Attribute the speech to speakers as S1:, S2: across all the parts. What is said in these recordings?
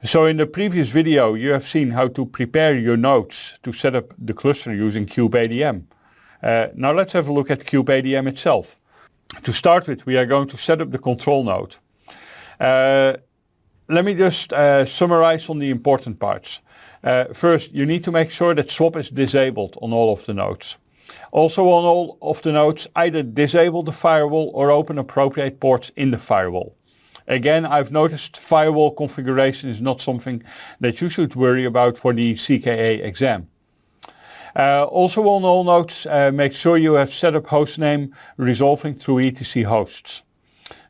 S1: So in the previous video you have seen how to prepare your nodes to set up the cluster using kubeadm. Now let's have a look at kubeadm itself. To start with, we are going to set up the control node. Let me just summarize on the important parts. First, you need to make sure that swap is disabled on all of the nodes. Also on all of the nodes, either disable the firewall or open appropriate ports in the firewall. Again, I've noticed firewall configuration is not something that you should worry about for the CKA exam. Also on all nodes, make sure you have set up hostname resolving through etc hosts.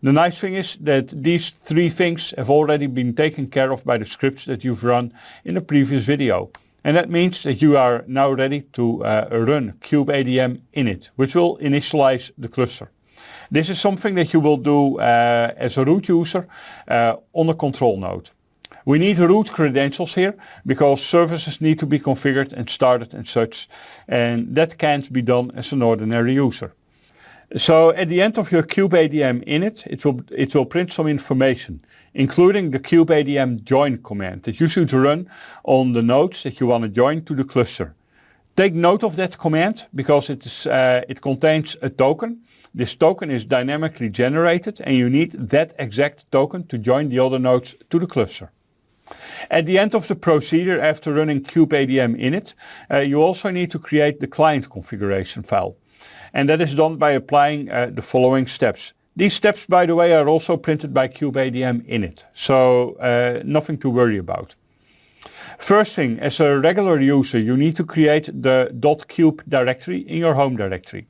S1: The nice thing is that these three things have already been taken care of by the scripts that you've run in the previous video. And that means that you are now ready to run kubeadm init, which will initialize the cluster. This is something that you will do as a root user on a control node. We need root credentials here because services need to be configured and started and such, and that can't be done as an ordinary user. So at the end of your kubeadm init, it will print some information, including the kubeadm join command that you should run on the nodes that you want to join to the cluster. Take note of that command because it contains a token. This token is dynamically generated and you need that exact token to join the other nodes to the cluster. At the end of the procedure after running kubeadm init, you also need to create the client configuration file. And that is done by applying the following steps. These steps, by the way, are also printed by kubeadm init, so nothing to worry about. First thing, as a regular user, you need to create the .kube directory in your home directory.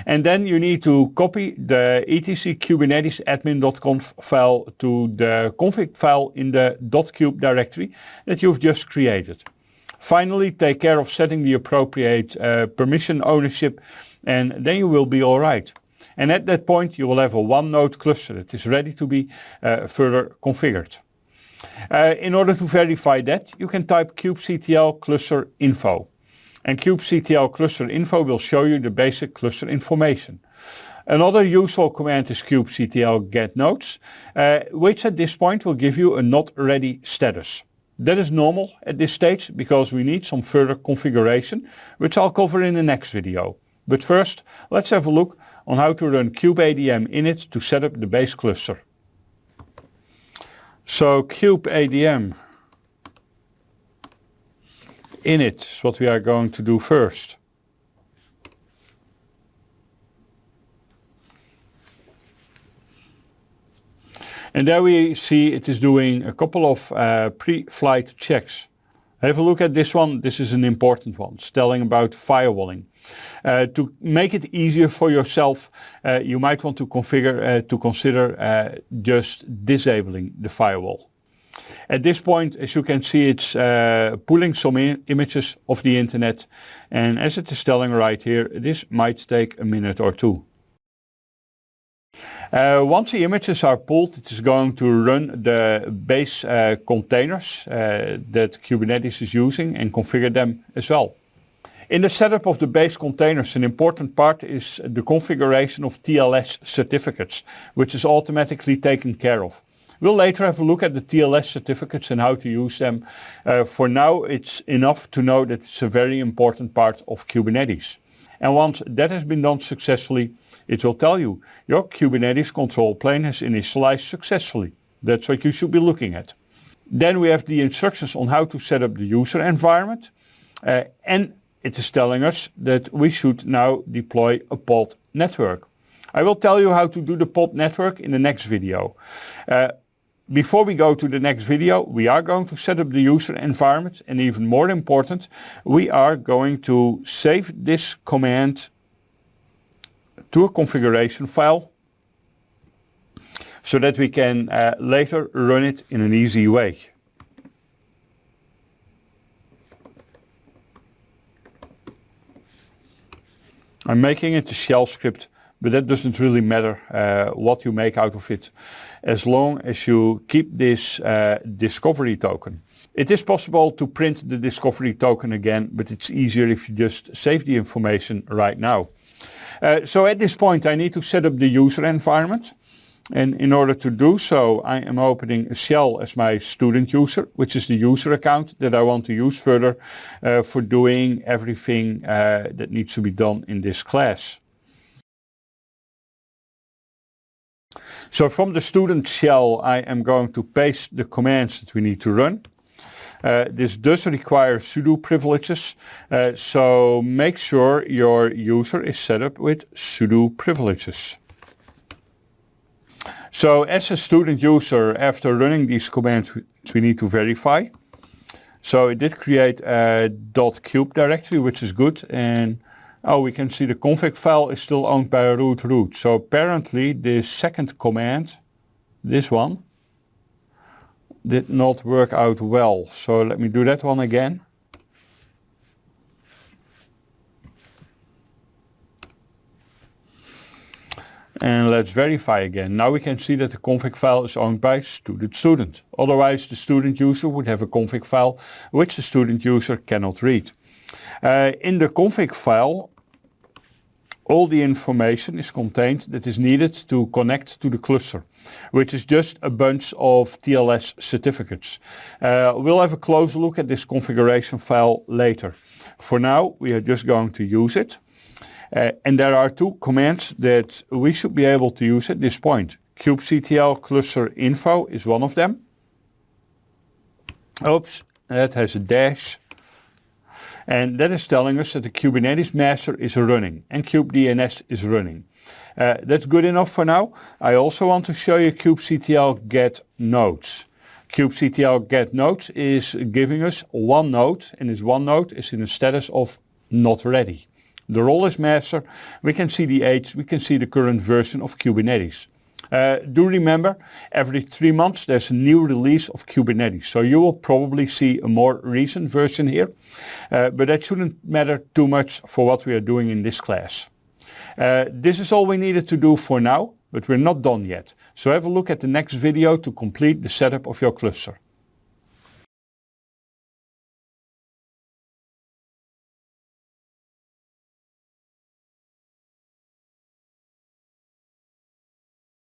S1: And then you need to copy the etc kubernetes admin.conf file to the config file in the .kube directory that you've just created. Finally, take care of setting the appropriate permission ownership, and then you will be all right. And at that point you will have a one node cluster that is ready to be further configured. In order to verify that, you can type kubectl cluster info. And kubectl cluster info will show you the basic cluster information. Another useful command is kubectl get nodes, which at this point will give you a not ready status. That is normal at this stage because we need some further configuration, which I'll cover in the next video. But first, let's have a look on how to run kubeadm init to set up the base cluster. So kubeadm init is what we are going to do first. And there we see it is doing a couple of pre-flight checks. Have a look at this one. This is an important one. It's telling about firewalling. To make it easier for yourself, you might want to consider just disabling the firewall. At this point, as you can see, it's pulling some images of the internet, and as it is telling right here, this might take a minute or two. Once the images are pulled, it is going to run the base containers that Kubernetes is using and configure them as well. In the setup of the base containers, an important part is the configuration of TLS certificates, which is automatically taken care of. We'll later have a look at the TLS certificates and how to use them. For now, it's enough to know that it's a very important part of Kubernetes. And once that has been done successfully, it will tell you your Kubernetes control plane has initialized successfully. That's what you should be looking at. Then we have the instructions on how to set up the user environment. And it is telling us that we should now deploy a pod network. I will tell you how to do the pod network in the next video. Before we go to the next video, we are going to set up the user environment, and even more important, we are going to save this command to a configuration file so that we can later run it in an easy way. I'm making it a shell script, but that doesn't really matter what you make out of it, as long as you keep this discovery token. It is possible to print the discovery token again, but it's easier if you just save the information right now. So at this point I need to set up the user environment. And in order to do so, I am opening a shell as my student user, which is the user account that I want to use further for doing everything that needs to be done in this class. So from the student shell, I am going to paste the commands that we need to run. This does require sudo privileges, so make sure your user is set up with sudo privileges. So as a student user, after running these commands, we need to verify. So it did create a .cube directory, which is good, and we can see the config file is still owned by root. So apparently the second command, this one, did not work out well. So let me do that one again. And let's verify again. Now we can see that the config file is owned by student. Otherwise the student user would have a config file which the student user cannot read. In the config file, all the information is contained that is needed to connect to the cluster, which is just a bunch of TLS certificates. We'll have a closer look at this configuration file later. For now, we are just going to use it. And there are two commands that we should be able to use at this point. kubectl cluster info is one of them. Oops, that has a dash. And that is telling us that the Kubernetes master is running and kubedns is running. That's good enough for now. I also want to show you kubectl get nodes. kubectl get nodes is giving us one node, and this one node is in a status of not ready. The role is master. We can see the age, we can see the current version of Kubernetes. Do remember, every 3 months there's a new release of Kubernetes. So you will probably see a more recent version here. But that shouldn't matter too much for what we are doing in this class. This is all we needed to do for now, but we're not done yet. So have a look at the next video to complete the setup of your cluster.